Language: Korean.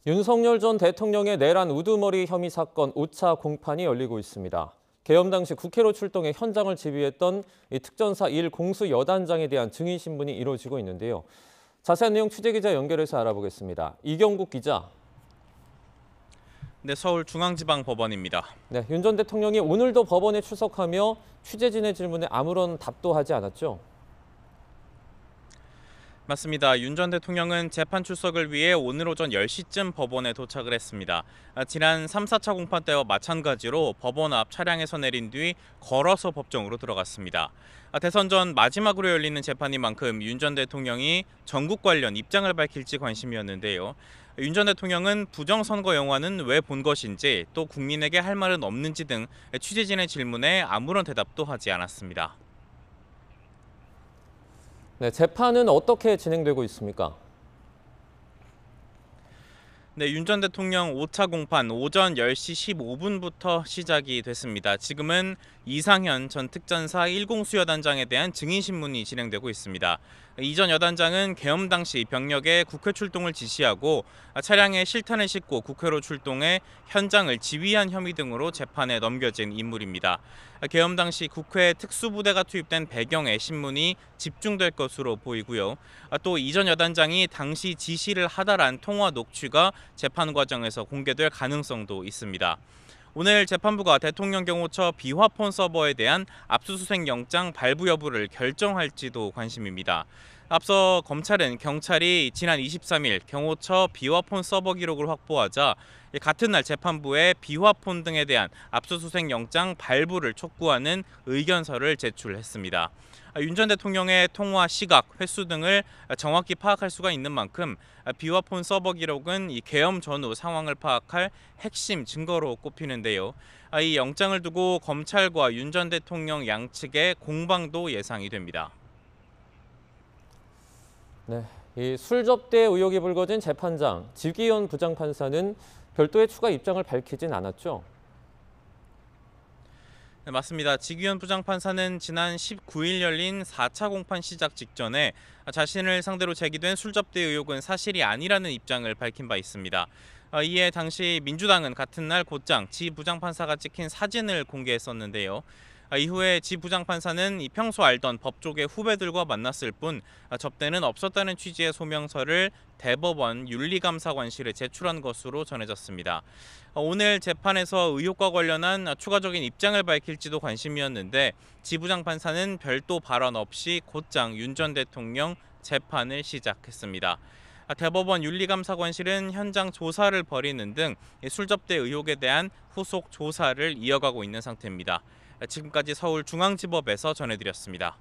윤석열 전 대통령의 내란 우두머리 혐의 사건 5차 공판이 열리고 있습니다. 계엄 당시 국회로 출동해 현장을 지휘했던 이 특전사 1 공수여단장에 대한 증인 신문이 이루어지고 있는데요. 자세한 내용 취재기자 연결해서 알아보겠습니다. 이경국 기자. 네, 서울중앙지방법원입니다. 네, 윤 전 대통령이 오늘도 법원에 출석하며 취재진의 질문에 아무런 답도 하지 않았죠? 맞습니다. 윤 전 대통령은 재판 출석을 위해 오늘 오전 10시쯤 법원에 도착을 했습니다. 지난 3, 4차 공판 때와 마찬가지로 법원 앞 차량에서 내린 뒤 걸어서 법정으로 들어갔습니다. 대선 전 마지막으로 열리는 재판인 만큼 윤 전 대통령이 전국 관련 입장을 밝힐지 관심이었는데요. 윤 전 대통령은 부정선거 영화는 왜 본 것인지 또 국민에게 할 말은 없는지 등 취재진의 질문에 아무런 대답도 하지 않았습니다. 네, 재판은 어떻게 진행되고 있습니까? 네, 윤 전 대통령 5차 공판 오전 10시 15분부터 시작이 됐습니다. 지금은 이상현 전 특전사 1공수여단장에 대한 증인 신문이 진행되고 있습니다. 이 전 여단장은 계엄 당시 병력에 국회 출동을 지시하고 차량에 실탄을 싣고 국회로 출동해 현장을 지휘한 혐의 등으로 재판에 넘겨진 인물입니다. 계엄 당시 국회 특수부대가 투입된 배경에 신문이 집중될 것으로 보이고요. 또 이 전 여단장이 당시 지시를 하다란 통화 녹취가 재판 과정에서 공개될 가능성도 있습니다. 오늘 재판부가 대통령 경호처 비화폰 서버에 대한 압수수색 영장 발부 여부를 결정할지도 관심입니다. 앞서 검찰은 경찰이 지난 23일 경호처 비화폰 서버 기록을 확보하자 같은 날 재판부에 비화폰 등에 대한 압수수색 영장 발부를 촉구하는 의견서를 제출했습니다. 윤 전 대통령의 통화 시각, 횟수 등을 정확히 파악할 수가 있는 만큼 비화폰 서버 기록은 이 계엄 전후 상황을 파악할 핵심 증거로 꼽히는데요. 이 영장을 두고 검찰과 윤 전 대통령 양측의 공방도 예상이 됩니다. 네, 이 술접대 의혹이 불거진 재판장 지기현 부장판사는 별도의 추가 입장을 밝히진 않았죠? 네, 맞습니다. 지기현 부장판사는 지난 19일 열린 4차 공판 시작 직전에 자신을 상대로 제기된 술접대 의혹은 사실이 아니라는 입장을 밝힌 바 있습니다. 이에 당시 민주당은 같은 날 곧장 지 부장판사가 찍힌 사진을 공개했었는데요. 이후에 지 부장판사는 평소 알던 법조계 후배들과 만났을 뿐 접대는 없었다는 취지의 소명서를 대법원 윤리감사관실에 제출한 것으로 전해졌습니다. 오늘 재판에서 의혹과 관련한 추가적인 입장을 밝힐지도 관심이었는데 지 부장판사는 별도 발언 없이 곧장 윤 전 대통령 재판을 시작했습니다. 대법원 윤리감사관실은 현장 조사를 벌이는 등 술접대 의혹에 대한 후속 조사를 이어가고 있는 상태입니다. 지금까지 서울중앙지법에서 전해드렸습니다.